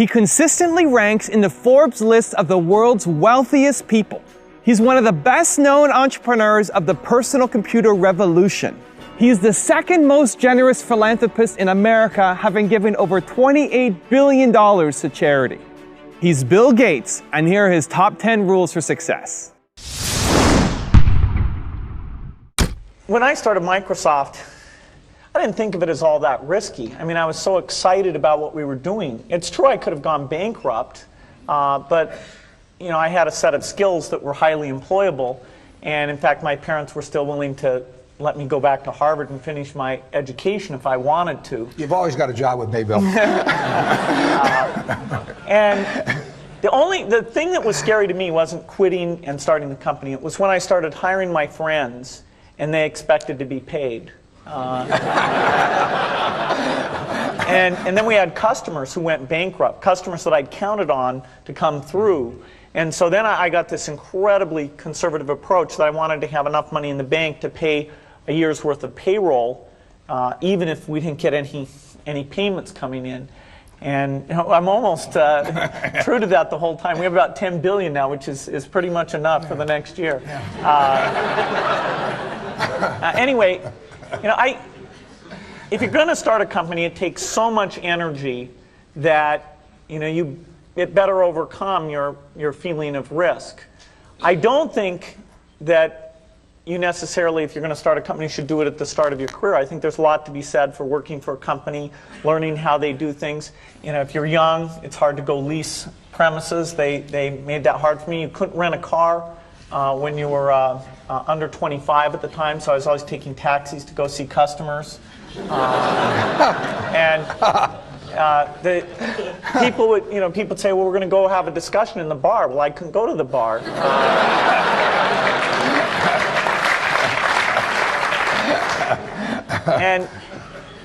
He consistently ranks in the Forbes list of the world's wealthiest people. He's one of the best-known entrepreneurs of the personal computer revolution. He's the second most generous philanthropist in America, having given over $28 billion to charity. He's Bill Gates, and here are his top 10 rules for success. When I started Microsoft, I didn't think of it as all that risky. I mean, I was so excited about what we were doing. It's true I could have gone bankrupt, but I had a set of skills that were highly employable. And in fact, my parents were still willing to let me go back to Harvard and finish my education if I wanted to. You've always got a job with me, Bill. And the thing that was scary to me wasn't quitting and starting the company. It was when I started hiring my friends and they expected to be paid. And then we had customers who went bankrupt, customers that I'd counted on to come through. And so then I got this incredibly conservative approach that I wanted to have enough money in the bank to pay a year's worth of payroll, even if we didn't get any payments coming in. And I'm almost true to that the whole time. We have about $10 billion now, which is pretty much enough for the next year. Anyway, if you're going to start a company, it takes so much energy that it better overcome your feeling of risk. I don't think that you necessarily, if you're going to start a company, should do it at the start of your career. I think there's a lot to be said for working for a company, learning how they do things. If you're young, it's hard to go lease premises. They made that hard for me. You couldn't rent a car when you were under 25 at the time, so I was always taking taxis to go see customers. The people would, people would say, well, we're going to go have a discussion in the bar. Well, I couldn't go to the bar.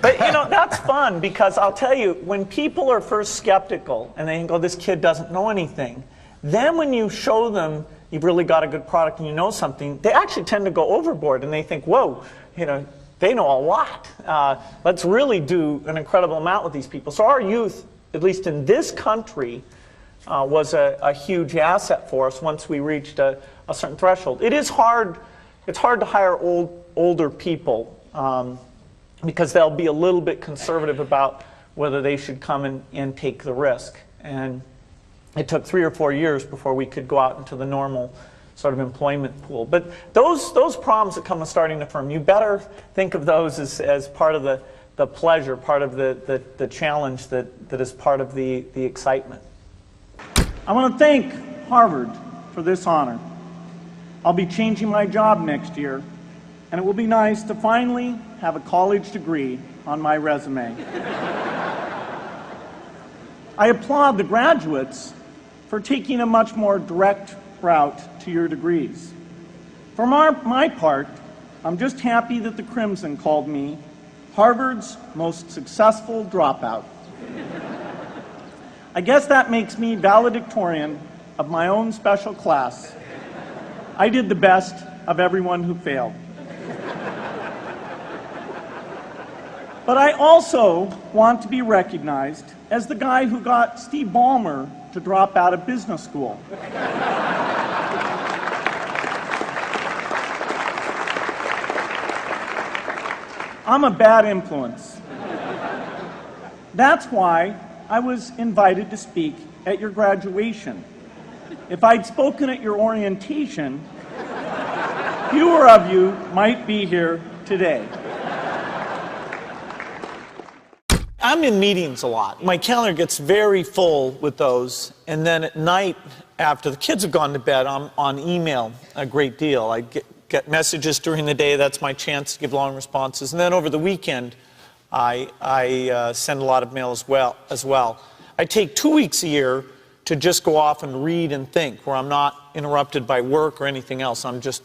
But that's fun, because I'll tell you, when people are first skeptical and they think, oh, this kid doesn't know anything, then when you show them you've really got a good product and you know something, they actually tend to go overboard and they think, whoa, they know a lot. Let's really do an incredible amount with these people. So our youth, at least in this country, was a huge asset for us once we reached a certain threshold. It's hard to hire older people because they'll be a little bit conservative about whether they should come and take the risk. And it took 3 or 4 years before we could go out into the normal sort of employment pool. But those problems that come with starting a firm, you better think of those as part of the pleasure, part of the challenge that is part of the excitement. I want to thank Harvard for this honor. I'll be changing my job next year, and it will be nice to finally have a college degree on my resume. I applaud the graduates for taking a much more direct route to your degrees. For my part, I'm just happy that the Crimson called me Harvard's most successful dropout. I guess that makes me valedictorian of my own special class. I did the best of everyone who failed. But I also want to be recognized as the guy who got Steve Ballmer to drop out of business school. I'm a bad influence. That's why I was invited to speak at your graduation. If I'd spoken at your orientation, fewer of you might be here today. I'm in meetings a lot. My calendar gets very full with those, and then at night, after the kids have gone to bed, I'm on email a great deal. I get messages during the day. That's my chance to give long responses. And then over the weekend, I send a lot of mail as well. I take 2 weeks a year to just go off and read and think, where I'm not interrupted by work or anything else. I'm just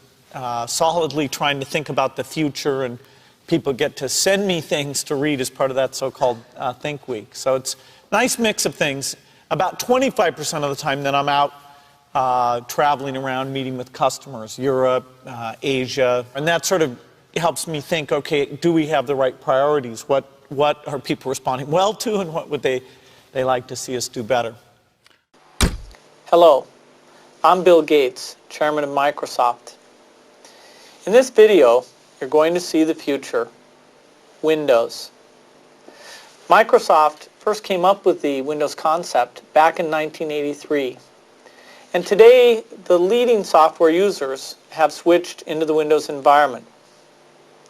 solidly trying to think about the future, and people get to send me things to read as part of that so-called Think Week. So it's a nice mix of things. About 25% of the time that I'm out traveling around, meeting with customers, Europe, Asia, and that sort of helps me think, okay, do we have the right priorities? What are people responding well to, and what would they they like to see us do better. Hello, I'm Bill Gates, Chairman of Microsoft. In this video, you're going to see the future, Windows. Microsoft first came up with the Windows concept back in 1983. And today, the leading software users have switched into the Windows environment.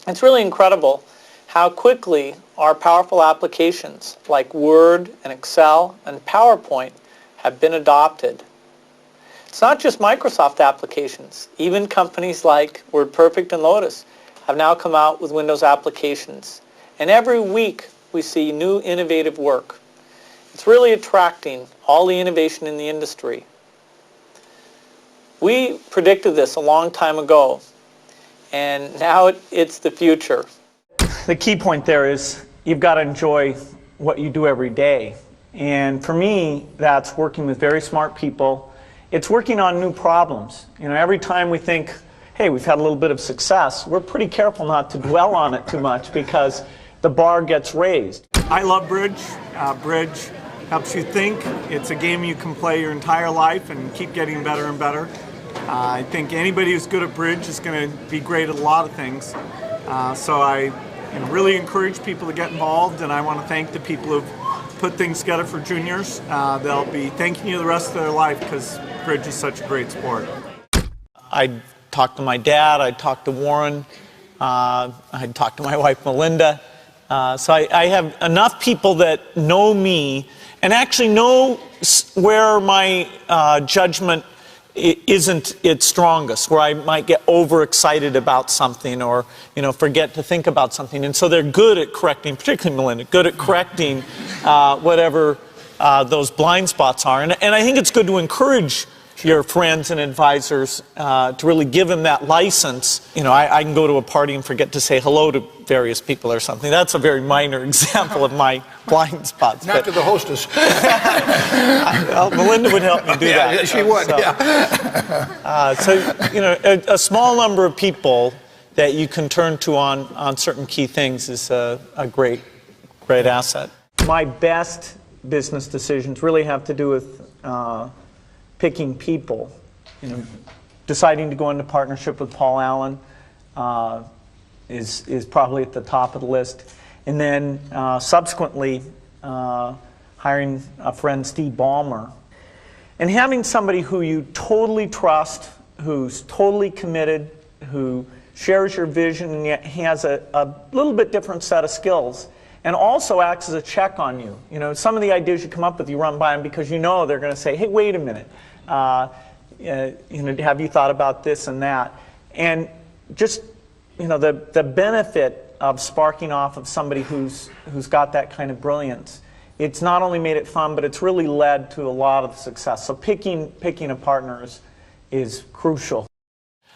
It's really incredible how quickly our powerful applications like Word and Excel and PowerPoint have been adopted. It's not just Microsoft applications. Even companies like WordPerfect and Lotus have now come out with Windows applications. And every week we see new innovative work. It's really attracting all the innovation in the industry. We predicted this a long time ago, and now it's the future. The key point there is you've got to enjoy what you do every day. And for me, that's working with very smart people. It's working on new problems. You know, every time we think, hey, we've had a little bit of success, we're pretty careful not to dwell on it too much because the bar gets raised. I love bridge. Bridge helps you think. It's a game you can play your entire life and keep getting better and better. I think anybody who's good at bridge is going to be great at a lot of things. So I really encourage people to get involved, and I want to thank the people who've put things together for juniors. They'll be thanking you the rest of their life because bridge is such a great sport. I talked to my dad, I talked to Warren, I talked to my wife Melinda. So I have enough people that know me and actually know where my judgment isn't its strongest, where I might get overexcited about something or forget to think about something. And so they're good at correcting, particularly Melinda, good at correcting whatever those blind spots are. And I think it's good to encourage your friends and advisors to really give them that license. I can go to a party and forget to say hello to various people or something. That's a very minor example of my blind spots. Not to the hostess. Well, Melinda would help me do that. Yeah, she would, So, a small number of people that you can turn to on certain key things is a great asset. My best business decisions really have to do with picking people. Deciding to go into partnership with Paul Allen is probably at the top of the list. And then subsequently hiring a friend, Steve Ballmer. And having somebody who you totally trust, who's totally committed, who shares your vision and yet has a little bit different set of skills, and also acts as a check on you. Some of the ideas you come up with, you run by them because they're going to say, hey, wait a minute. Have you thought about this and that? And just, the benefit of sparking off of somebody who's got that kind of brilliance, it's not only made it fun, but it's really led to a lot of success. So picking a partner is crucial.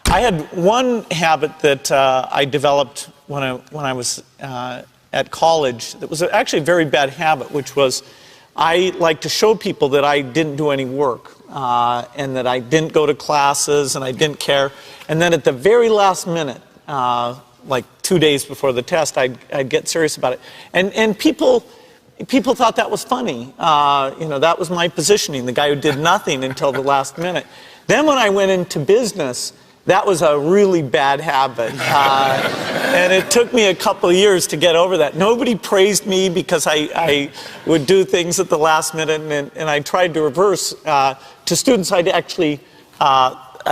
I had one habit that I developed when I was at college that was actually a very bad habit, which was I like to show people that I didn't do any work and that I didn't go to classes and I didn't care. And then at the very last minute, like 2 days before the test, I'd get serious about it. And people thought that was funny. That was my positioning, the guy who did nothing until the last minute. Then when I went into business, that was a really bad habit. And it took me a couple of years to get over that. Nobody praised me because I would do things at the last minute, and I tried to reverse to students I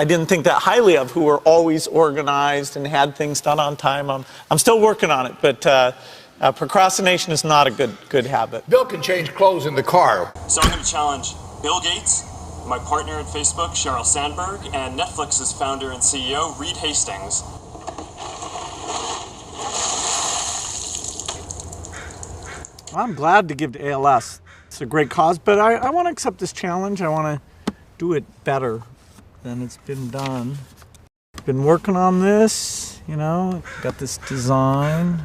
didn't think that highly of, who were always organized and had things done on time. I'm still working on it, but procrastination is not a good habit. Bill can change clothes in the car. So I'm going to challenge Bill Gates, my partner at Facebook, Sheryl Sandberg, and Netflix's founder and CEO, Reed Hastings. I'm glad to give to ALS. It's a great cause, but I want to accept this challenge. I want to do it better than it's been done. Been working on this, got this design.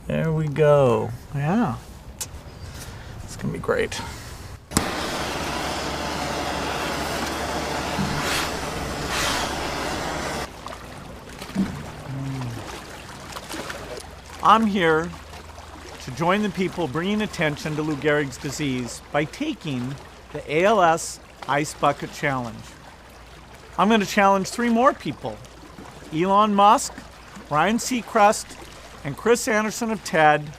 There we go. Yeah. It's going to be great. I'm here to join the people bringing attention to Lou Gehrig's disease by taking the ALS Ice Bucket Challenge. I'm going to challenge 3 more people: Elon Musk, Ryan Seacrest, and Chris Anderson of TED.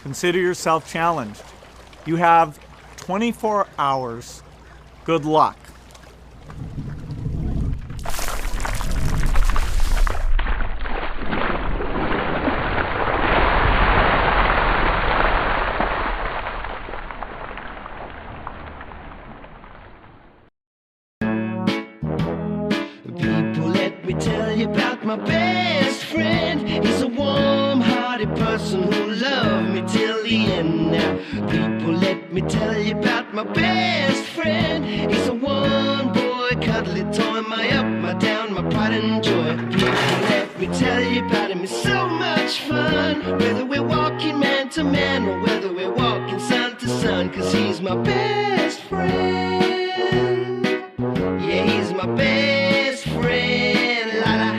Consider yourself challenged. You have 24 hours. Good luck. People, let me tell you about my best friend. He's a warm-hearted person who loved me till the end. Now, people, let me tell you about my best friend. He's a one-boy cuddly toy, my up, my down, my pride and joy. People, let me tell you about him. It's so much fun, whether we're walking man to man or whether we're walking sun to sun, 'cause he's my best friend. Yeah, he's my best friend. La la,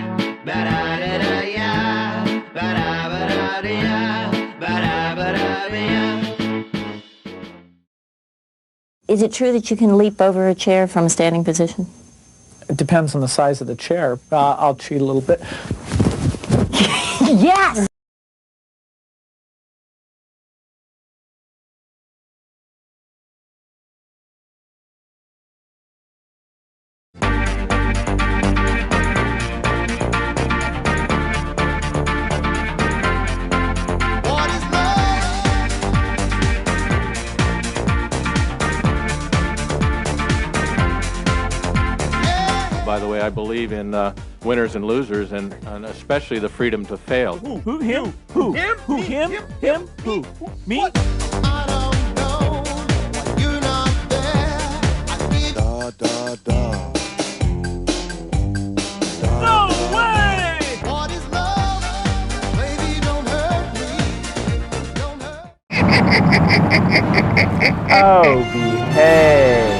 ba da da da ya, ba da da ya, ba da da ya. Is it true that you can leap over a chair from a standing position? It depends on the size of the chair. I'll cheat a little bit. Yes! By the way, I believe in winners and losers, and especially the freedom to fail. Who? Him? Who? Him? Who? Him? Him? Who? Me? I don't know why you're not there. I need da da da. No way! What is love? Baby, don't hurt me. Don't hurt. Oh, behave.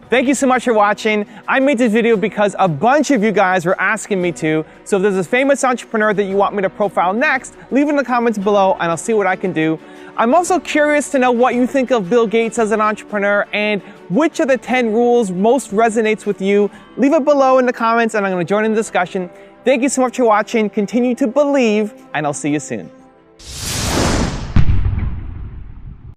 Thank you so much for watching. I made this video because a bunch of you guys were asking me to. So if there's a famous entrepreneur that you want me to profile next, leave it in the comments below and I'll see what I can do. I'm also curious to know what you think of Bill Gates as an entrepreneur and which of the 10 rules most resonates with you. Leave it below in the comments and I'm going to join in the discussion. Thank you so much for watching. Continue to believe and I'll see you soon.